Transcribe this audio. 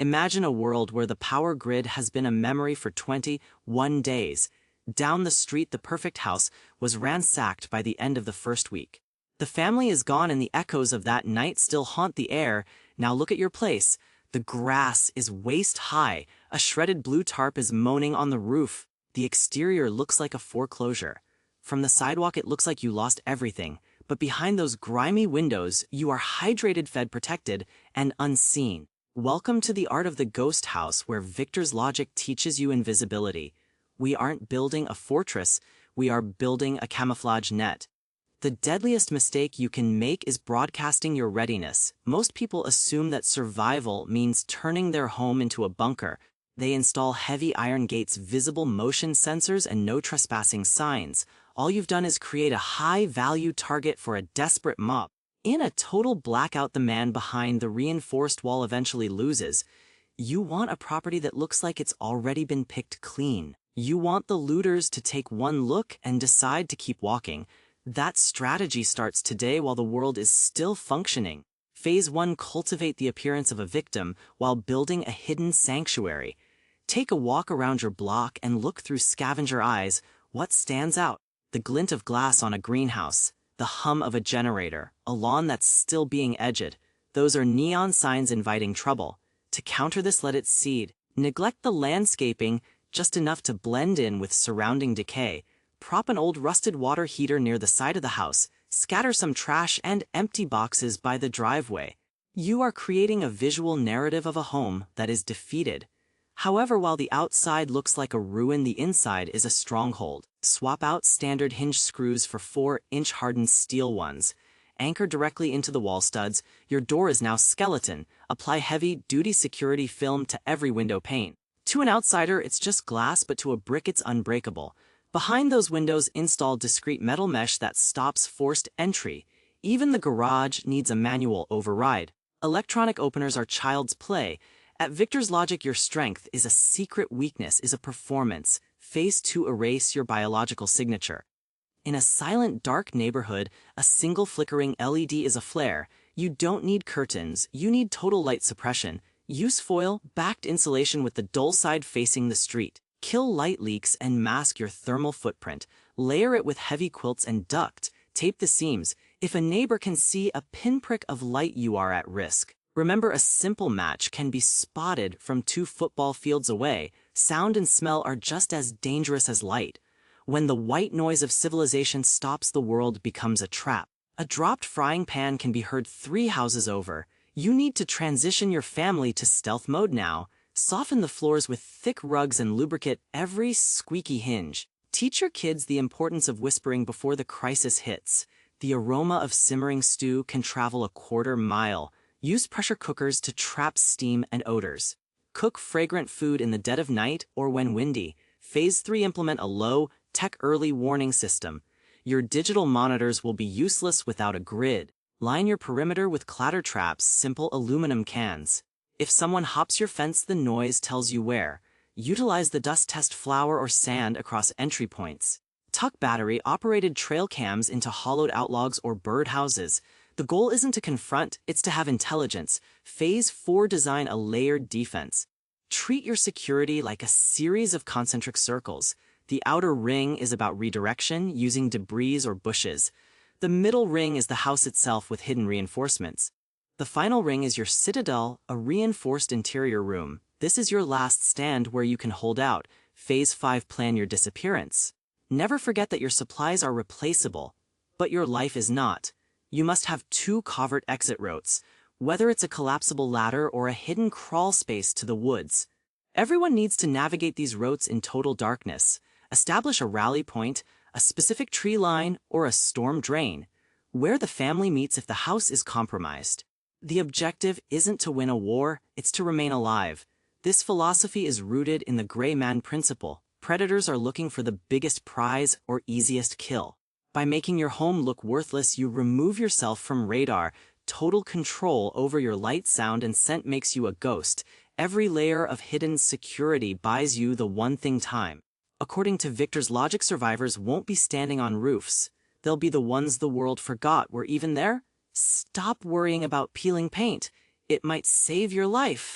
Imagine a world where the power grid has been a memory for 21 days. Down the street, the perfect house was ransacked by the end of the first week. The family is gone and the echoes of that night still haunt the air. Now look at your place. The grass is waist-high. A shredded blue tarp is moaning on the roof. The exterior looks like a foreclosure. From the sidewalk, it looks like you lost everything. But behind those grimy windows, you are hydrated, fed, protected, and unseen. Welcome to the art of the ghost house, where Victor's logic teaches you invisibility. We aren't building a fortress, we are building a camouflage net. The deadliest mistake you can make is broadcasting your readiness. Most people assume that survival means turning their home into a bunker. They install heavy iron gates, visible motion sensors, and no trespassing signs. All you've done is create a high-value target for a desperate mob. In a total blackout, the man behind the reinforced wall eventually loses. You want a property that looks like it's already been picked clean. You want the looters to take one look and decide to keep walking. That strategy starts today while the world is still functioning. Phase 1: cultivate the appearance of a victim while building a hidden sanctuary. Take a walk around your block and look through scavenger eyes. What stands out? The glint of glass on a greenhouse, the hum of a generator, a lawn that's still being edged. Those are neon signs inviting trouble. To counter this, let it seed. Neglect the landscaping, just enough to blend in with surrounding decay. Prop an old rusted water heater near the side of the house. Scatter some trash and empty boxes by the driveway. You are creating a visual narrative of a home that is defeated. However, while the outside looks like a ruin, the inside is a stronghold. Swap out standard hinge screws for 4-inch hardened steel ones. Anchor directly into the wall studs. Your door is now skeleton. Apply heavy-duty security film to every window pane. To an outsider, it's just glass, but to a brick, it's unbreakable. Behind those windows, install discreet metal mesh that stops forced entry. Even the garage needs a manual override. Electronic openers are child's play. At Victor's logic, your strength is a secret, weakness is a performance. Phase 2: erase your biological signature. In a silent, dark neighborhood, a single flickering LED is a flare. You don't need curtains, you need total light suppression. Use foil-backed insulation with the dull side facing the street. Kill light leaks and mask your thermal footprint. Layer it with heavy quilts and duct. Tape the seams. If a neighbor can see a pinprick of light, you are at risk. Remember, a simple match can be spotted from 2 football fields away. Sound and smell are just as dangerous as light. When the white noise of civilization stops, the world becomes a trap. A dropped frying pan can be heard 3 houses over. You need to transition your family to stealth mode now. Soften the floors with thick rugs and lubricate every squeaky hinge. Teach your kids the importance of whispering before the crisis hits. The aroma of simmering stew can travel a 1/4 mile. Use pressure cookers to trap steam and odors. Cook fragrant food in the dead of night or when windy. Phase 3: implement a low-tech early warning system. Your digital monitors will be useless without a grid. Line your perimeter with clatter traps, simple aluminum cans. If someone hops your fence, the noise tells you where. Utilize the dust test flour or sand across entry points. Tuck battery-operated trail cams into hollowed outlogs or bird houses. The goal isn't to confront, it's to have intelligence. Phase 4: design a layered defense. Treat your security like a series of concentric circles. The outer ring is about redirection, using debris or bushes. The middle ring is the house itself with hidden reinforcements. The final ring is your citadel, a reinforced interior room. This is your last stand where you can hold out. Phase 5: plan your disappearance. Never forget that your supplies are replaceable, but your life is not. You must have 2 covert exit routes, whether it's a collapsible ladder or a hidden crawl space to the woods. Everyone needs to navigate these routes in total darkness. Establish a rally point, a specific tree line, or a storm drain, where the family meets if the house is compromised. The objective isn't to win a war, it's to remain alive. This philosophy is rooted in the gray man principle. Predators are looking for the biggest prize or easiest kill. By making your home look worthless, you remove yourself from radar. Total control over your light, sound, and scent makes you a ghost. Every layer of hidden security buys you the one thing: time. According to Victor's logic, survivors won't be standing on roofs. They'll be the ones the world forgot were even there. Stop worrying about peeling paint. It might save your life.